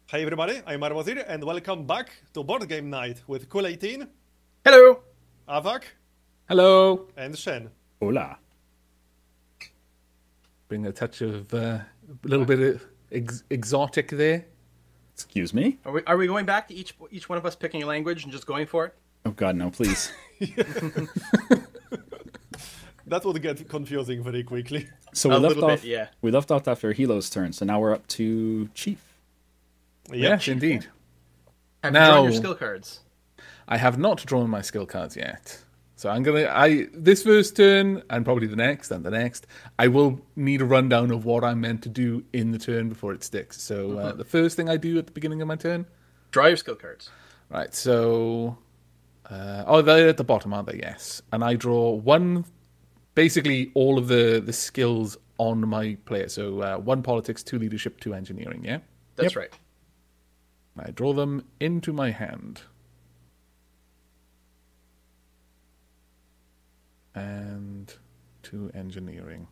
Hi everybody, I'm Marbozir, and welcome back to Board Game Night with Cool 18, Hello. Aavak, Hello. and Shen. Hola. Bring a touch of a little bit of exotic there. Excuse me? Are we going back to each one of us picking a language and just going for it? Oh god, no, please. That would get confusing very quickly. So A little bit, yeah. we left off after Hilo's turn, so now we're up to Chief. Yes, indeed. Have you Now- drawn your skill cards? I have not drawn my skill cards yet. So this first turn, and probably the next, and the next, I will need a rundown of what I'm meant to do in the turn before it sticks. So the first thing I do at the beginning of my turn, Draw your skill cards. right, so... they're at the bottom, aren't they? Yes. And I draw basically all of the skills on my player. So 1 politics, 2 leadership, 2 engineering, yeah? That's right. I draw them into my hand. And 2 engineering.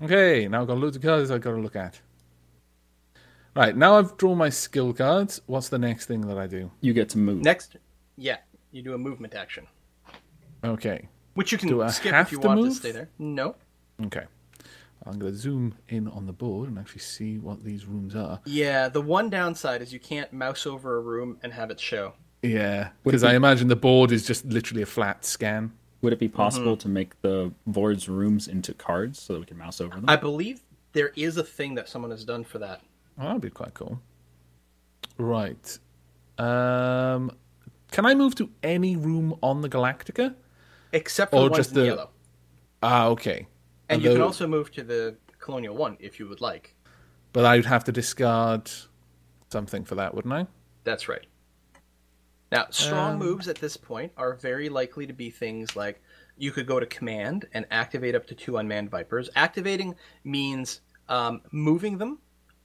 Okay, now I've got loads of cards I've got to look at. Right, now I've drawn my skill cards. What's the next thing that I do? You get to move. Next, you do a movement action, Okay. which you Do I can skip have if you to want move? to stay there. No. Okay. I'm going to zoom in on the board and actually see what these rooms are. Yeah, the one downside is you can't mouse over a room and have it show. Yeah, because I imagine the board is just literally a flat scan. Would it be possible to make the board's rooms into cards so that we can mouse over them? I believe there is a thing that someone has done for that. Oh, that'd be quite cool. Right. Can I move to any room on the Galactica? Except for Or the ones just in the- yellow. Ah, okay. And you can Although- also move to the Colonial one if you would like. But I'd have to discard something for that, wouldn't I? That's right. Now, strong moves at this point are very likely to be things like you could go to command and activate up to 2 unmanned Vipers. Activating means moving them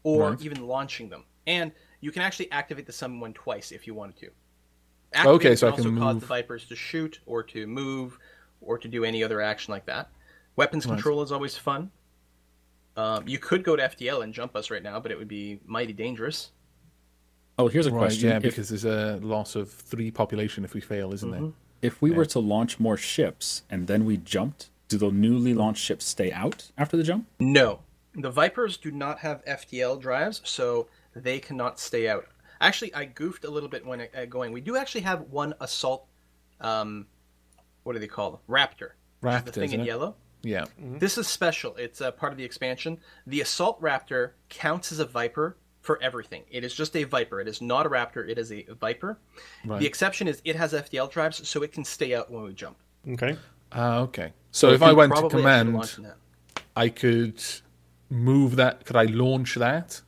or Right. even launching them. And you can actually activate the summon one twice if you wanted to. Okay, so I also can cause move- the Vipers to shoot or to move or to do any other action like that. Weapons control is always fun. You could go to FTL and jump us right now, but it would be mighty dangerous. Oh, here's a Right, question. yeah, If- because there's a loss of 3 population if we fail, isn't there? if we were to launch more ships and then we jumped, do the newly launched ships stay out after the jump? No. The Vipers do not have FTL drives, so they cannot stay out. Actually, I goofed a little bit when going. We do actually have one assault, what do they call them? Raptor. Which is Raptor, the thing isn't in it? yellow. Yeah. This is special. It's a part of the expansion. The assault Raptor counts as a Viper for everything. It is just a Viper. It is not a Raptor. It is a Viper. Right. The exception is it has FTL drives, so it can stay out when we jump. Okay. Okay. So if I went to Probably command, launching that. I could move that. Could I launch that?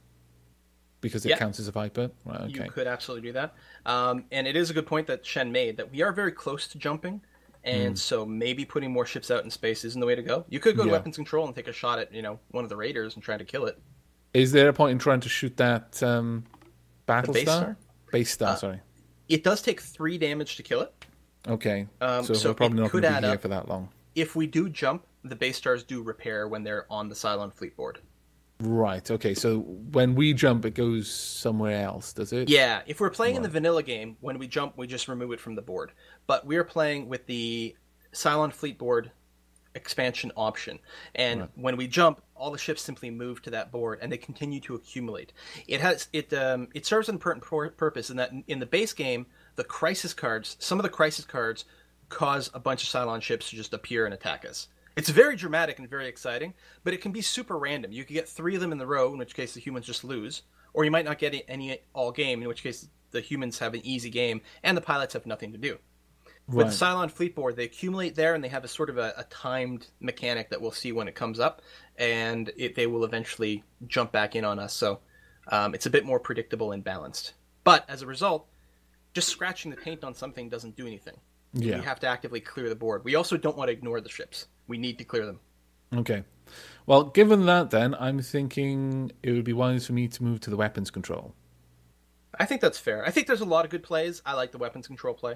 Because it Yeah. counts as a Viper? Right, okay. You could absolutely do that. And it is a good point that Shen made that we are very close to jumping, and so maybe putting more ships out in space isn't the way to go. You could go to Yeah. weapons control and take a shot at one of the raiders and try to kill it. Is there a point in trying to shoot that Battlestar? base star? Base star, sorry. It does take 3 damage to kill it. Okay. so So we're probably it not could going to add be here up. for that long. If we do jump, the base stars do repair when they're on the Cylon fleet board. Right, okay. So when we jump, it goes somewhere else, does it? Yeah, if we're playing in the vanilla game, when we jump, we just remove it from the board. But we're playing with the Cylon fleet board expansion option. And when we jump, all the ships simply move to that board and they continue to accumulate. It serves an important purpose in that in the base game, the crisis cards, some of the crisis cards cause a bunch of Cylon ships to just appear and attack us. It's very dramatic and very exciting, but it can be super random. You could get 3 of them in the row, in which case the humans just lose, or you might not get any all game, in which case the humans have an easy game and the pilots have nothing to do. With the Cylon fleet board, they accumulate there, and they have a sort of a timed mechanic that we'll see when it comes up, and they will eventually jump back in on us. So it's a bit more predictable and balanced. But as a result, just scratching the paint on something doesn't do anything. Yeah. We have to actively clear the board. We also don't want to ignore the ships. We need to clear them. Okay. Well, given that, then, I'm thinking it would be wise for me to move to the weapons control. I think that's fair. I think there's a lot of good plays. I like the weapons control play.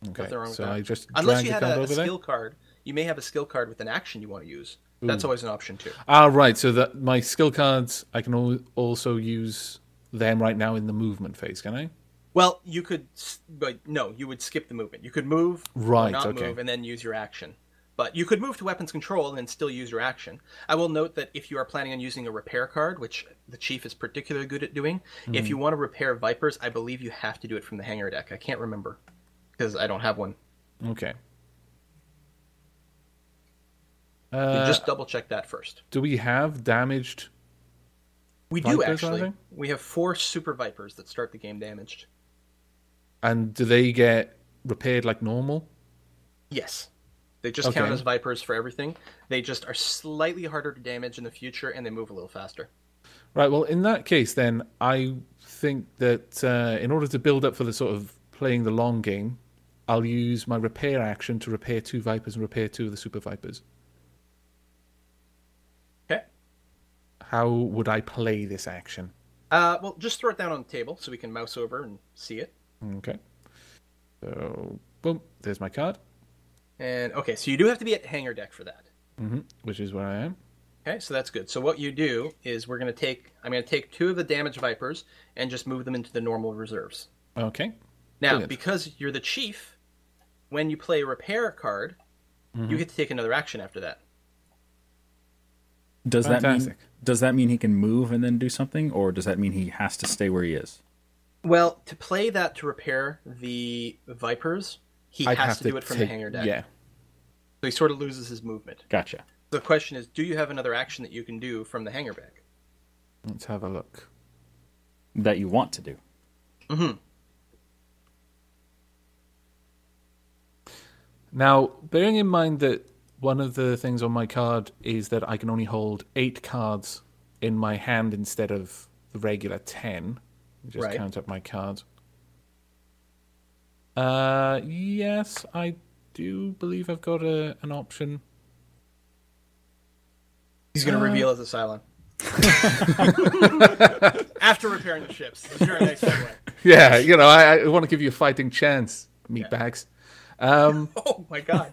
Okay. Nothing wrong with So that. I just Unless drag you the had card a over there. skill card you may have a skill card with an action you want to use. That's always an option too. Right. So that my skill cards, I can also use them right now in the movement phase, can I? Well, you could, but no, you would skip the movement. You could move, Right, or not okay. move, and then use your action. But you could move to weapons control and then still use your action. I will note that if you are planning on using a repair card, which the Chief is particularly good at doing, if you want to repair Vipers, I believe you have to do it from the hangar deck. I can't remember, because I don't have one. Okay. So just double check that first. Do we have damaged? We do, Vipers, actually. I think? We have 4 Super Vipers that start the game damaged. And do they get repaired like normal? Yes. They just count as Vipers for everything. They just are slightly harder to damage in the future, and they move a little faster. Right, well, in that case, then, I think that in order to build up for the sort of playing the long game, I'll use my repair action to repair 2 Vipers and repair 2 of the Super Vipers. Okay. How would I play this action? Well, just throw it down on the table so we can mouse over and see it. Okay. So, boom, there's my card. And, okay, so you do have to be at hangar deck for that. Which is where I am. Okay, so that's good. So what you do is I'm going to take 2 of the damaged Vipers and just move them into the normal reserves. Okay. Now, Brilliant. because you're the Chief, when you play a repair card, you get to take another action after that. Does Fantastic. that mean he can move and then do something, or does that mean he has to stay where he is? Well, to play that to repair the Vipers, he has to do it from the hangar deck. Yeah. So he sort of loses his movement. Gotcha. The question is, do you have another action that you can do from the hangar deck? Let's have a look. That you want to do. Now, bearing in mind that one of the things on my card is that I can only hold 8 cards in my hand instead of the regular 10. Just Right. count up my cards. Yes, I do believe I've got an option. He's going to reveal as a Cylon. After repairing the ships. This is your next segue. Yeah, I want to give you a fighting chance, meatbags. Oh my god.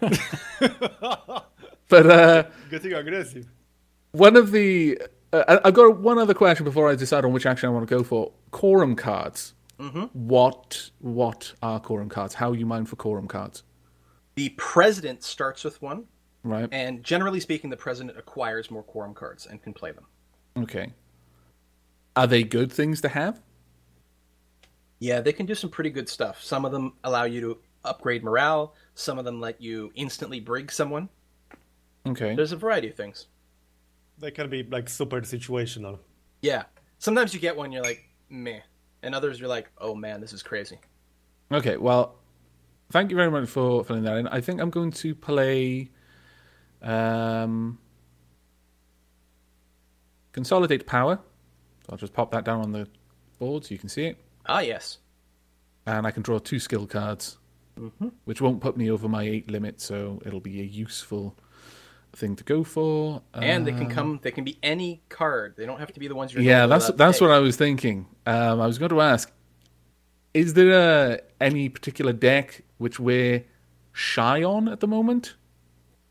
But Getting aggressive. one of the... I've got one other question before I decide on which action I want to go for. Quorum cards. What are quorum cards? How are you mind for quorum cards? The president starts with one, Right. and generally speaking, the president acquires more quorum cards and can play them. Okay. Are they good things to have? Yeah, they can do some pretty good stuff. Some of them allow you to upgrade morale. Some of them let you instantly brig someone. Okay. There's a variety of things. They can be like super situational. Yeah. Sometimes you get one, you're like, meh. And others, you're like, oh man, this is crazy. Okay, well, thank you very much for filling that in. I think I'm going to play Consolidate Power. So I'll just pop that down on the board so you can see it. Ah, yes. And I can draw 2 skill cards, which won't put me over my 8 limit, so it'll be a useful thing to go for. And they can be any card. They don't have to be the ones you're Yeah, normally allowed to that's take. what I was thinking. I was going to ask, is there any particular deck which we're shy on at the moment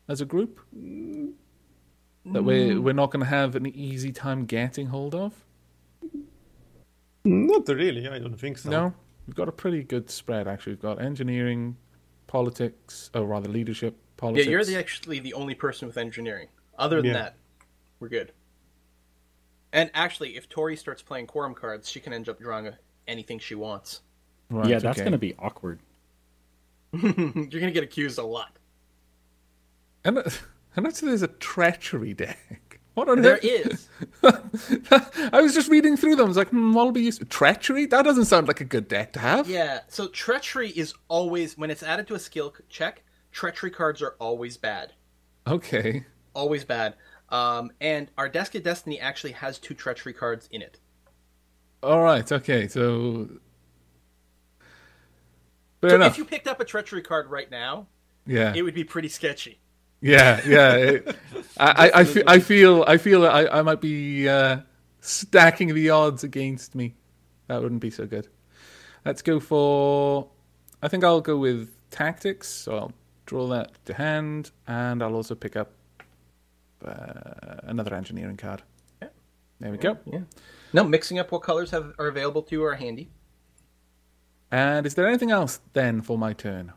as a group? That we're not going to have an easy time getting hold of? Not really, I don't think so. No? We've got a pretty good spread, actually. We've got engineering, politics, or rather leadership, politics. Yeah, you're actually the only person with engineering. Other than that, we're good. And actually, if Tory starts playing quorum cards, she can end up drawing anything she wants. Right, Yeah, that's okay. going to be awkward. You're going to get accused a lot. And actually, there's a treachery deck. What on There earth? is. I was just reading through them. I was like, what'll be useful? Treachery? That doesn't sound like a good deck to have. Yeah, so treachery is always, when it's added to a skill check, treachery cards are always bad. Okay. Always bad. And our Desk of Destiny actually has 2 treachery cards in it. All right. Okay. So, fair So enough. if you picked up a treachery card right now, Yeah. it would be pretty sketchy. Yeah. I feel I might be stacking the odds against me. That wouldn't be so good. Let's go for. I think I'll go with tactics. So I'll Draw that to hand, and I'll also pick up another engineering card. Yeah. There we go. Yeah. No, mixing up what colors are available to you are handy. And is there anything else then for my turn?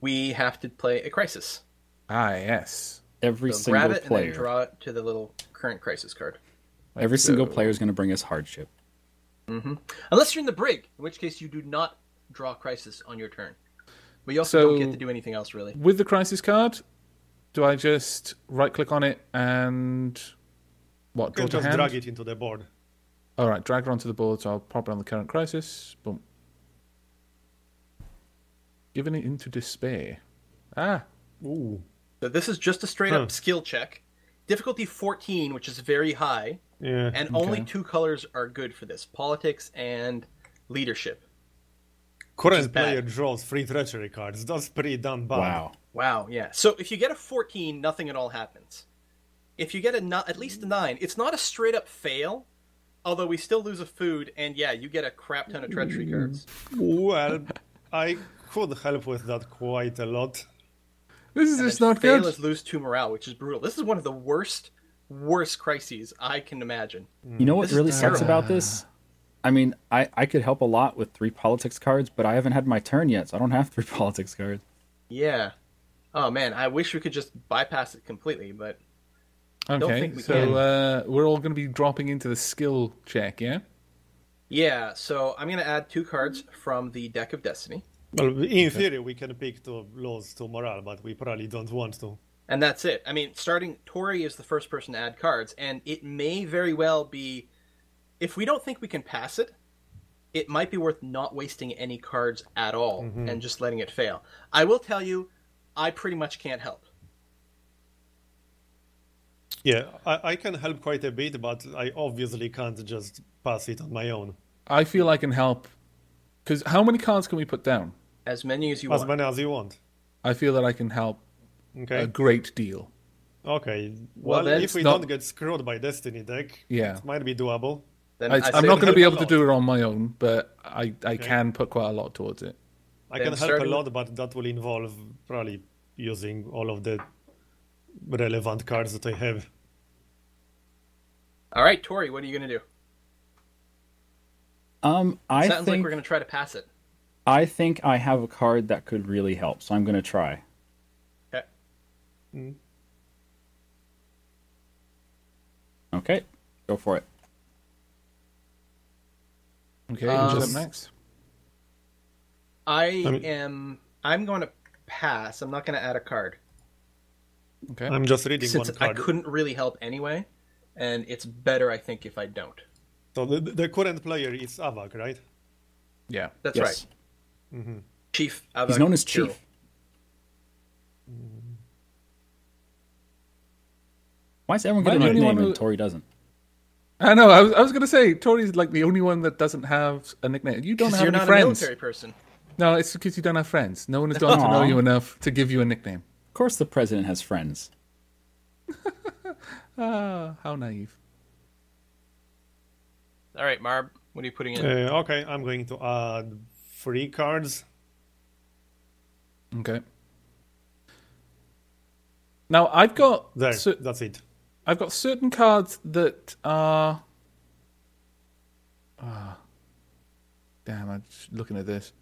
We have to play a crisis. Ah, yes. Every So single grab it player. and then draw it to the little current crisis card. Every single player is going to bring us hardship. Unless you're in the brig, in which case you do not draw crisis on your turn. But you also don't get to do anything else, really. With the crisis card, do I just right-click on it and... What, You draw can to just hand? drag it into the board. All right, drag it onto the board, so I'll pop it on the current crisis. Boom. Giving it into despair. Ah, Ooh. So this is just a straight-up skill check. Difficulty 14, which is very high. Yeah. And only 2 colors are good for this. Politics and leadership. Current bad. player draws 3 treachery cards. That's pretty damn bad. Wow. Wow, yeah. So if you get a 14, nothing at all happens. If you get at least a 9, it's not a straight-up fail, although we still lose a food, and yeah, you get a crap ton of treachery cards. Well, I could help with that quite a lot. this is And just then not fail good. is lose 2 morale, which is brutal. This is one of the worst crises I can imagine. You know what This is really sucks terrible. about this? I mean, I could help a lot with 3 politics cards, but I haven't had my turn yet, so I don't have 3 politics cards. Yeah. Oh man, I wish we could just bypass it completely, but Okay, think we so we're all going to be dropping into the skill check, yeah? yeah. So I'm gonna add 2 cards from the deck of destiny, Well, in theory, we can pick to lose to morale, but we probably don't want to. and that's it. I mean, Tory is the first person to add cards, and it may very well be, if we don't think we can pass it, it might be worth not wasting any cards at all and just letting it fail. I will tell you, I pretty much can't help. Yeah, I can help quite a bit, but I obviously can't just pass it on my own. I feel I can help. Because how many cards can we put down? As many as you As want. many as you want. I feel that I can help Okay. a great deal. Okay. Well, Well, then if we not- don't get screwed by Destiny deck, Yeah. it might be doable. Then I'm say not going to be help able a to do lot. it on my own, but I can put quite a lot towards it. I Then can help a starting lot, but that will involve probably using all of the relevant cards that I have. All right, Tori, what are you going to do? I Sounds like think we're going to try to pass it. I think I have a card that could really help, so I'm going to try. Okay. Okay, go for it. Okay, who's up Um, next? I'm going to pass. I'm not going to add a card. Okay. I'm just reading Since one I card. couldn't really help anyway, and it's better, I think, if I don't. So the current player is Aavak, right? Yeah. That's Yes. right. Chief Aavak He's known as Tyrol. Chief. Why is everyone Am I getting the a only nickname one and who- Tori doesn't? I know. I was going to say Tori's like the only one that doesn't have a nickname. You don't 'Cause have you're any not friends. a military person. No, it's because you don't have friends. No one has gotten to know Aw. you enough to give you a nickname. Of course, the president has friends. Ah, how naive. All right, Marb, what are you putting in? Okay, I'm going to add 3 cards. Okay. Now I've got There, cer- that's it. I've got certain cards that are. Damn! I'm just looking at this.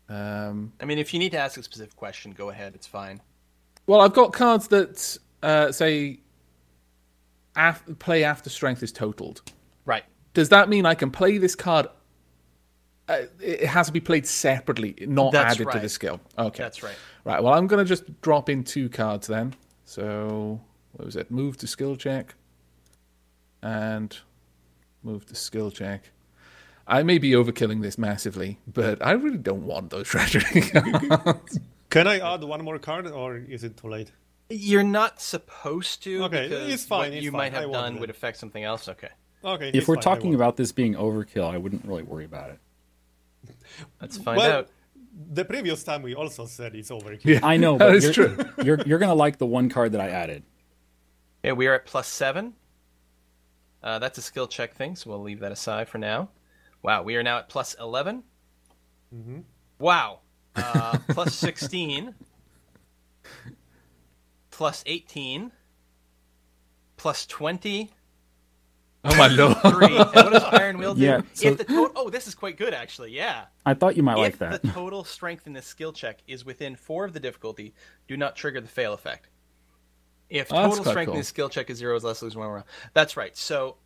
I mean, if you need to ask a specific question, go ahead. It's fine. Well, I've got cards that say play after strength is totaled. Right. Does that mean I can play this card? It has to be played separately, not That's added to right. the skill. Okay, That's right. Right. Well, I'm going to just drop in 2 cards then. So what was it? Move to skill check, and move to skill check. I may be overkilling this massively, but I really don't want those treasury cards. Can I add 1 more card, or is it too late? You're not supposed to. Okay, because it's fine, What it's you fine. might I have won't done then. would affect something else. Okay, Okay. If it's we're fine, I talking won't. about this being overkill, I wouldn't really worry about it. let's find Well, out. the previous time we also said it's overkill. Yeah, I know, that but is you're, true. you're going to like the 1 card that I added. Okay, we are at +7. That's a skill check thing, so we'll leave that aside for now. Wow, we are now at +11. Wow, +16. plus 18, plus 20. Oh my lord. 3. And what does Iron Will do? Yeah, so- If the total, oh, this is quite good, actually. Yeah. I thought you might like If that. the total strength in this skill check is within 4 of the difficulty, do not trigger the fail effect. If Oh, that's total quite strength in cool. this skill check is 0, is less, lose 1 round. That's right. So,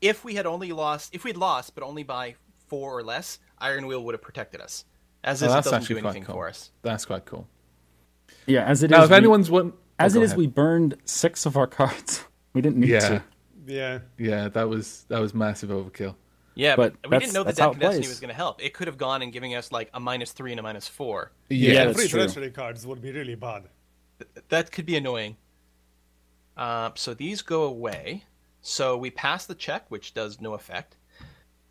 if we'd lost, but only by 4 or less, Iron Will would have protected us. As is, it that's doesn't actually do quite anything cool. for us. That's quite cool. Yeah, as it Now, is. if anyone's one, As go it is, ahead. we burned 6 of our cards. We didn't need Yeah. to. Yeah. Yeah, that was massive overkill. Yeah, But but we that's- didn't know that that's how Death it and Destiny plays. was going to help. It could have gone and giving us like a -3 and a -4. Yeah, that's Free true. treachery cards would be really bad. That could be annoying. So these go away. So we pass the check, which does no effect.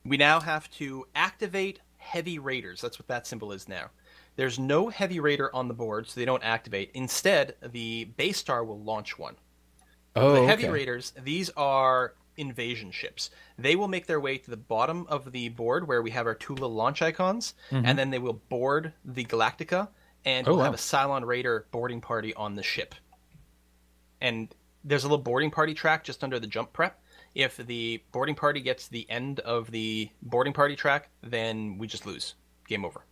We now have to activate Heavy Raiders. That's what that symbol is now. There's no Heavy Raider on the board, so they don't activate. Instead, the base star will launch one. Oh, The Heavy okay. Raiders, these are invasion ships. They will make their way to the bottom of the board where we have our 2 little launch icons, and then they will board the Galactica, and Oh, we'll wow. have a Cylon Raider boarding party on the ship. And there's a little boarding party track just under the jump prep. If the boarding party gets to the end of the boarding party track, then we just lose. Game over.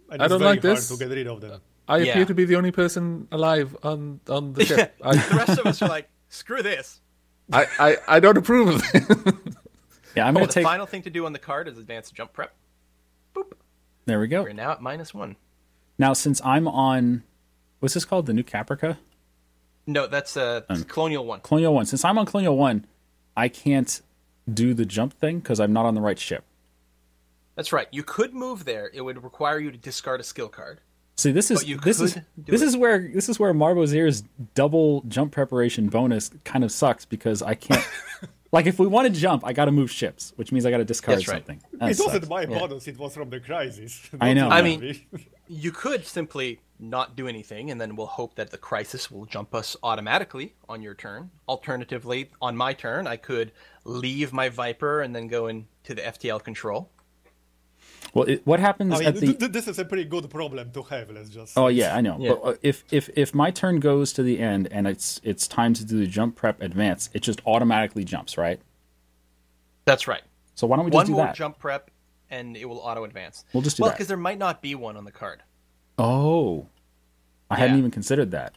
And I it's don't very like this. hard to get rid of them. I Yeah. appear to be the only person alive on the ship. The rest of us are like, screw this. I don't approve of it. Yeah, I'm Oh, going the to take. final thing to do on the card is advance jump prep. Boop. There we go. We're now at -1. Now, since I'm on. What's this called? The new Caprica? No, that's Colonial 1. Colonial 1. Since I'm on Colonial 1, I can't do the jump thing because I'm not on the right ship. That's right. You could move there. It would require you to discard a skill card. See, this is But you this is could do this it. is where Marbozir's double jump preparation bonus kind of sucks because I can't. Like, if we want to jump, I got to move ships, which means I got to discard That's right. something. That It wasn't sucks. my bonus, it was from the crisis. I know. Not I mean- me. You could simply not do anything, and then we'll hope that the crisis will jump us automatically on your turn. Alternatively, on my turn, I could leave my Viper and then go into the FTL control. Well, what happens I mean, at the? this is a pretty good problem to have, let's just Oh say. yeah, I know. Yeah. But if my turn goes to the end and it's time to do the jump prep advance, it just automatically jumps, right? That's right. So why don't we just One do more that? jump prep, and it will auto-advance. We'll just do well, that. because there might not be one on the card. Oh, I hadn't Yeah. even considered that.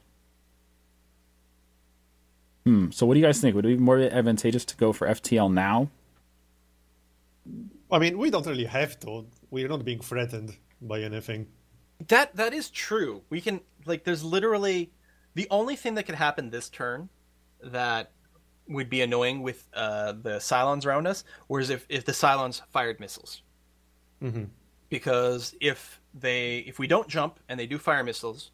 So what do you guys think? Would it be more advantageous to go for FTL now? I mean, we don't really have to. We're not being threatened by anything. That is true. We can, like, there's literally the only thing that could happen this turn that would be annoying with the Cylons around us was if the Cylons fired missiles. Because if we don't jump and they do fire missiles,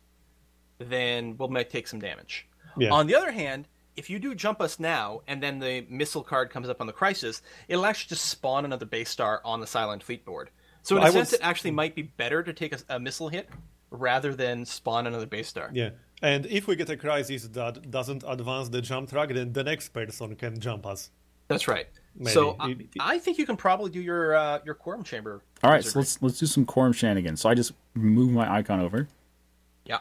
then we might take some damage. Yeah. On the other hand, if you do jump us now and then the missile card comes up on the crisis, it'll actually just spawn another base star on the Cylon fleet board. So in Well, a I would sense, it actually might be better to take a missile hit rather than spawn another base star. Yeah. And if we get a crisis that doesn't advance the jump track, then the next person can jump us. That's right. Maybe. So I think you can probably do your quorum chamber. All right, so wizardry. let's do some quorum shenanigans. So I just move my icon over. Yeah.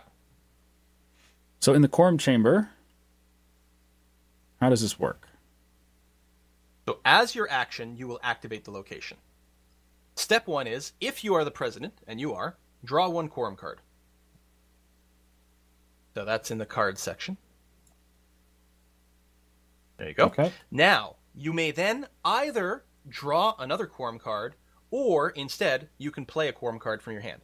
So in the quorum chamber, how does this work? So as your action, you will activate the location. Step 1 is, if you are the president, and you are, draw 1 quorum card. So that's in the cards section. There you go. Okay. Now, you may then either draw another quorum card, or instead, you can play a quorum card from your hand.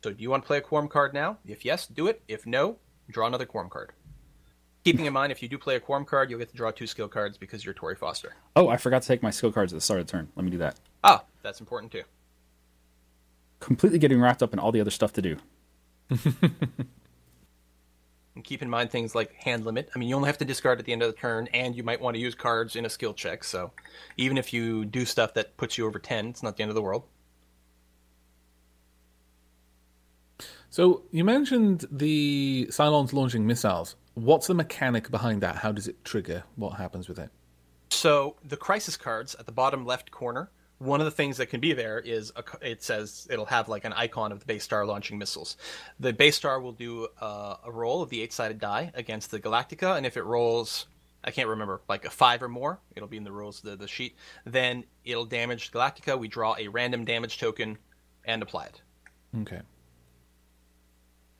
So do you want to play a quorum card now? If yes, do it. If no, draw another quorum card. Keeping in mind, if you do play a quorum card, you'll get to draw 2 skill cards because you're Tory Foster. Oh, I forgot to take my skill cards at the start of the turn. Let me do that. Ah, that's important too. Completely getting wrapped up in all the other stuff to do. And keep in mind things like hand limit. I mean, you only have to discard at the end of the turn, and you might want to use cards in a skill check. So even if you do stuff that puts you over 10, it's not the end of the world. So you mentioned the Cylons launching missiles. What's the mechanic behind that? How does it trigger? What happens with it? So the crisis cards at the bottom left corner one of the things that can be there is it says it'll have like an icon of the base star launching missiles. The base star will do a roll of the 8-sided die against the Galactica, and if it rolls, I can't remember, like a 5 or more, it'll be in the rules, the sheet, then it'll damage the Galactica. We draw a random damage token and apply it. Okay.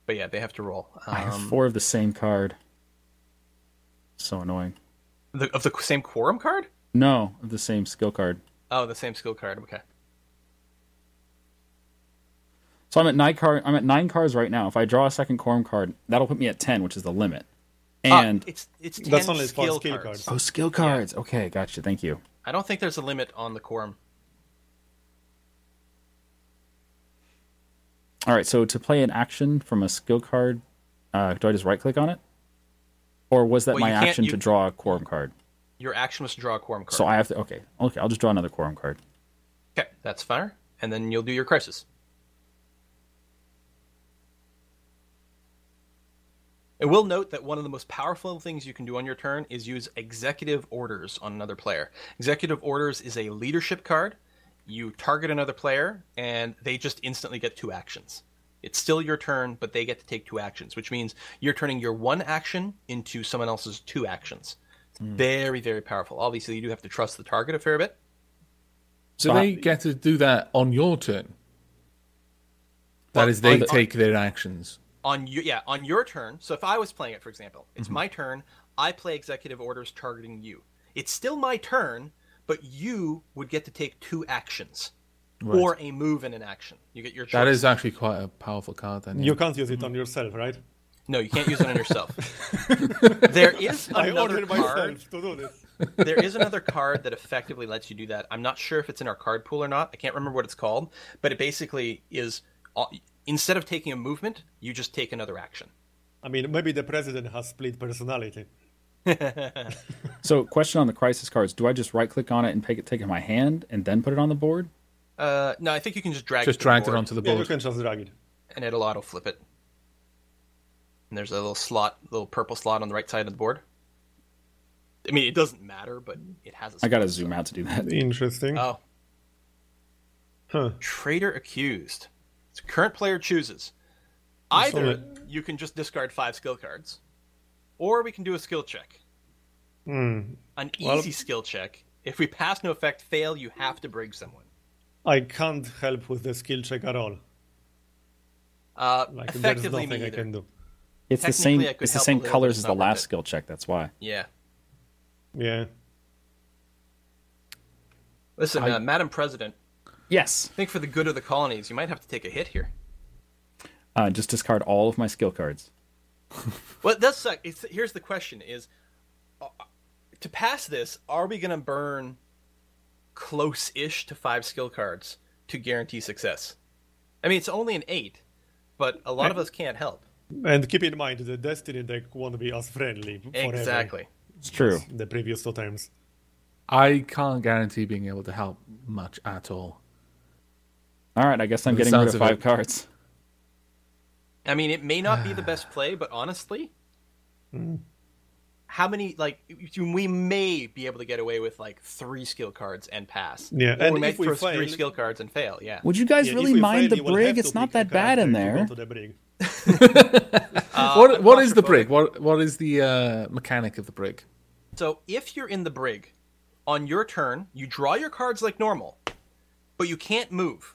But yeah, they have to roll. I have 4 of the same card. So annoying. Of the same quorum card? No, of the same skill card. Oh, the same skill card. Okay. So I'm at 9 cards right now. If I draw a second quorum card, that'll put me at 10, which is the limit. And it's 10 that's only skill skill cards. cards. oh, skill cards. Okay, gotcha. Thank you. I don't think there's a limit on the quorum. All right, so to play an action from a skill card, do I just right-click on it? Or was that Well, my you can't- action to draw a quorum card? Your action was to draw a quorum card. So I have to... Okay, I'll just draw another quorum card. Okay, that's fine. And then you'll do your crisis. I will note that one of the most powerful things you can do on your turn is use executive orders on another player. Executive orders is a leadership card. You target another player, and they just instantly get 2 actions. It's still your turn, but they get to take 2 actions, which means you're turning your 1 action into someone else's 2 actions. It's very, very powerful. Obviously, you do have to trust the target a fair bit. So they get to do that on your turn. That is, they take their actions. On your turn. So if I was playing it, for example, it's my turn. I play executive orders targeting you. It's still my turn, but you would get to take 2 actions. Right. Or a move and an action. You get your choice. That is actually quite a powerful card then. Yeah. You can't use it on yourself, right? No, you can't use it on yourself. There is I another ordered card. myself to do this. There is another card that effectively lets you do that. I'm not sure if it's in our card pool or not. I can't remember what it's called, but it basically is instead of taking a movement, you just take another action. I mean, maybe the president has split personality. So, question on the crisis cards. Do I just right-click on it and take it in my hand and then put it on the board? No, I think you can just drag Just it to the dragged it board, onto the Yeah, you board. can just drag it. and it'll auto flip it. And there's a little purple slot on the right side of the board. I mean, it doesn't matter, but it has a I gotta spot, zoom so. out to do that. Interesting. Oh. Huh. Traitor Accused. So current player chooses. Either Solid. you can just discard 5 skill cards, or we can do a skill check. An easy skill check. If we pass no effect, fail, you have to brig someone. I can't help with the skill check at all. Like, there's Effectively, nothing me I either. can do. It's the same. Technically, I could It's the help a same little, but colors it's as not the worth last it. skill check. That's why. Yeah. Yeah. Listen, Madam President, Yes. I think for the good of the colonies, you might have to take a hit here. Just discard all of my skill cards. Well, it does suck. Here's the question is, to pass this, are we going to burn close-ish to 5 skill cards to guarantee success? I mean, it's only an 8, but a lot of us can't help. And keep in mind, the Destiny deck won't be as friendly forever Exactly. It's true. as the previous 2 times. I can't guarantee being able to help much at all. All right. I guess I'm From the getting rid sounds of of 5 it. cards. I mean, it may not be the best play, but honestly, how many, we may be able to get away with, 3 skill cards and pass. Yeah, Or and we might if we throw fail- 3 skill cards and fail, yeah. Would you guys Yeah, really if we mind fail, the you will brig? have It's to not pick a that bad in character to there. go to the brig. What is the claustrophobic. brig? What is the mechanic of the brig? So if you're in the brig, on your turn, you draw your cards like normal, but you can't move.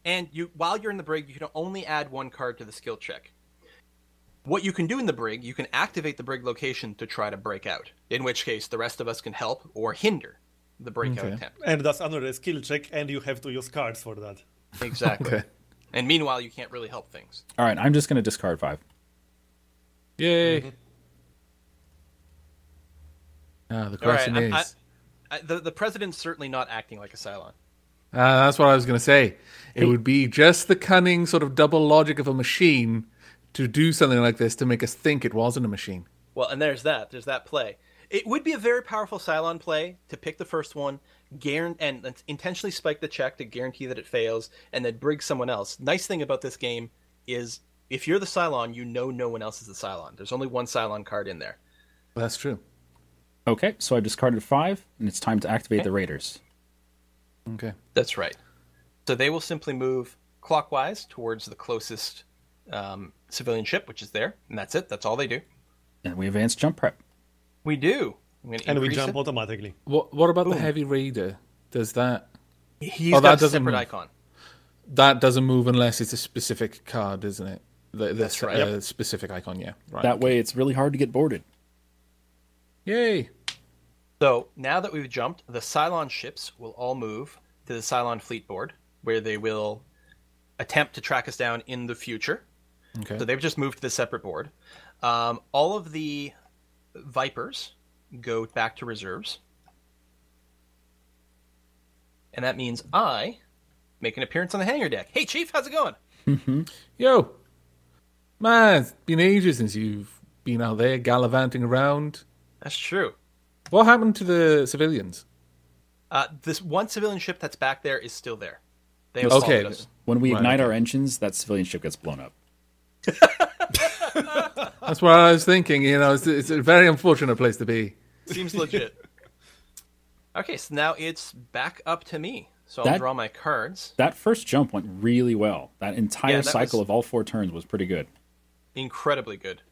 And while you're in the brig, you can only add 1 card to the skill check. What you can do in the brig, you can activate the brig location to try to break out, in which case the rest of us can help or hinder the breakout Okay. attempt. And that's another skill check, and you have to use cards for that. Exactly. Okay. And meanwhile, you can't really help things. All right. I'm just going to discard 5. Yay! The question All right, is... the president's certainly not acting like a Cylon. That's what I was going to say. It would be just the cunning sort of double logic of a machine to do something like this to make us think it wasn't a machine. Well, and there's that play. It would be a very powerful Cylon play to pick the first one, and intentionally spike the check to guarantee that it fails, and then brig someone else. Nice thing about this game is if you're the Cylon, you know no one else is the Cylon. There's only 1 Cylon card in there. That's true. Okay. So I've discarded 5, and it's time to activate the Raiders. Okay. That's right. So they will simply move clockwise towards the closest civilian ship, which is there, and that's it. That's all they do. And we advance jump prep. We do. I'm gonna And we increase jump it. automatically. What about the heavy raider? Does that? He's Oh, got that a doesn't separate move. icon. That doesn't move unless it's a specific card, isn't it? That's right. Specific icon, yeah. Right. That way, it's really hard to get boarded. Yay! So now that we've jumped, the Cylon ships will all move to the Cylon fleet board, where they will attempt to track us down in the future. Okay. So they've just moved to the separate board. All of the Vipers go back to reserves. And that means I make an appearance on the hangar deck. Hey, Chief, how's it going? Yo, man, it's been ages since you've been out there gallivanting around. That's true. What happened to the civilians? This one civilian ship that's back there is still there. They have Okay. followed us. When we Right, ignite okay. our engines, that civilian ship gets blown up. That's what I was thinking. You know, it's a very unfortunate place to be. Seems legit. Okay, so now it's back up to me. So I'll That- draw my cards. That first jump went really well. That entire Yeah, that cycle was- of all 4 turns was pretty good. Incredibly good.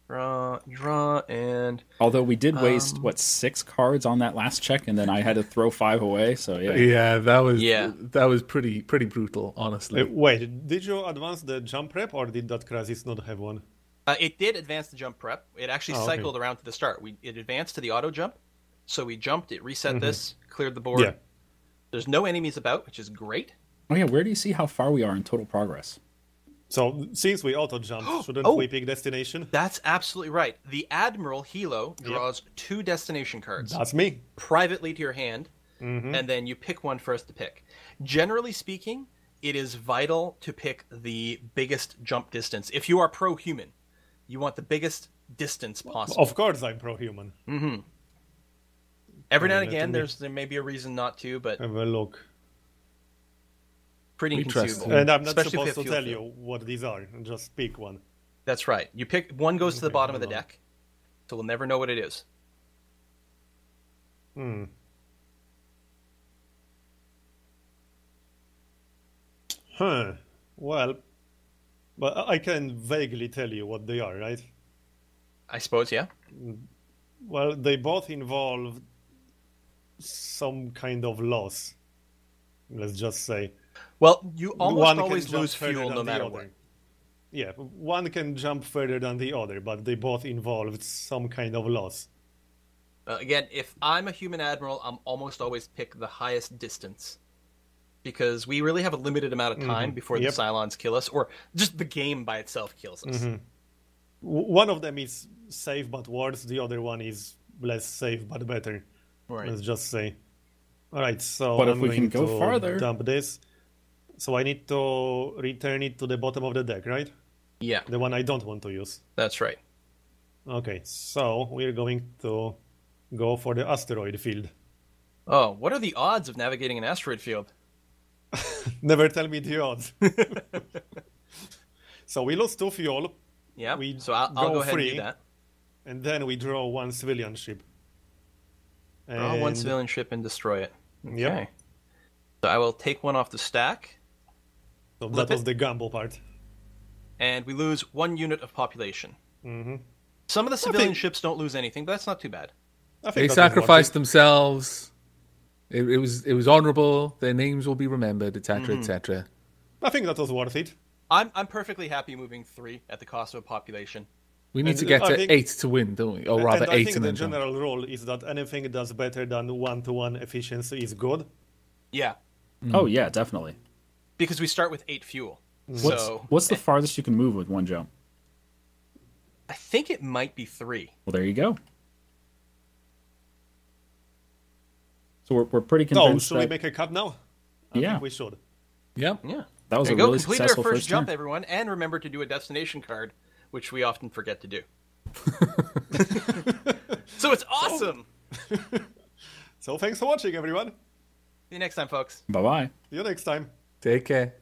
Draw, and Although we did waste, 6 cards on that last check, and then I had to throw 5 away, so yeah. Yeah, that Yeah. was pretty brutal, honestly. Wait, did you advance the jump prep or did that crisis not have one? it did advance the jump prep. It actually okay. cycled around to the start. It advanced to the auto jump. So we jumped, it reset this, cleared the board. Yeah. There's no enemies about, which is great. Oh yeah, where do you see how far we are in total progress? So since we auto jump, shouldn't Oh. we pick destination? That's absolutely right. The Admiral Hilo draws 2 destination cards That's me. privately to your hand, and then you pick one for us to pick. Generally speaking, it is vital to pick the biggest jump distance. If you are pro-human, you want the biggest distance possible. Of course I'm pro-human. Every now and let again, me- there may be a reason not to, but Have a look. pretty We trust inconceivable. you. And I'm not Especially if supposed you to have tell fuel you what these are. Just pick one. That's right. You pick one goes to the Okay, bottom of the hold on. deck, so we'll never know what it is. Well, but I can vaguely tell you what they are, right? I suppose, yeah. Well, they both involve some kind of loss. Let's just say. Well, you almost One can always jump lose further fuel than no the matter other. what. Yeah, one can jump further than the other, but they both involve some kind of loss. Again, if I'm a human admiral, I'm almost always pick the highest distance. Because we really have a limited amount of time before Yep. the Cylons kill us, or just the game by itself kills us. One of them is safe but worse, the other one is less safe but better. Right. Let's just say. Alright, so But if I'm we can going go to farther- dump this. So I need to return it to the bottom of the deck, right? Yeah, The one I don't want to use. that's right. Okay, so we're going to go for the asteroid field. Oh, what are the odds of navigating an asteroid field? Never tell me the odds. So we lose 2 fuel, Yeah, We so I'll go go ahead and free. do that. and then we draw 1 civilian ship. Draw one And- civilian ship and destroy it. Okay. Yep. So I will take one off the stack, So Flip that was it. the gamble part. and we lose 1 unit of population. Mm-hmm. Some of the civilian think- ships don't lose anything, but that's not too bad. I think They that was worth sacrificed it. themselves. It was honourable. Their names will be remembered, etc., etc. I think that was worth it. I'm perfectly happy moving 3 at the cost of a population. We need And to get I to think- 8 to win, don't we? Or rather, and I 8 think and the then jump. general rule is that anything that's better than 1-to-1 efficiency is good. Yeah, Oh yeah, definitely. because we start with 8 fuel. What's, So what's the farthest you can move with one jump? I think it might be 3. Well, there you go. So we're pretty So, convinced should we that make a cut now? I Yeah. think we should. Yep. Yeah. that was There a you go. really Completed our successful first jump, turn. everyone, and remember to do a destination card, which we often forget to do. So it's awesome. So thanks for watching, everyone. See you next time, folks. Bye bye. See you next time. Take care.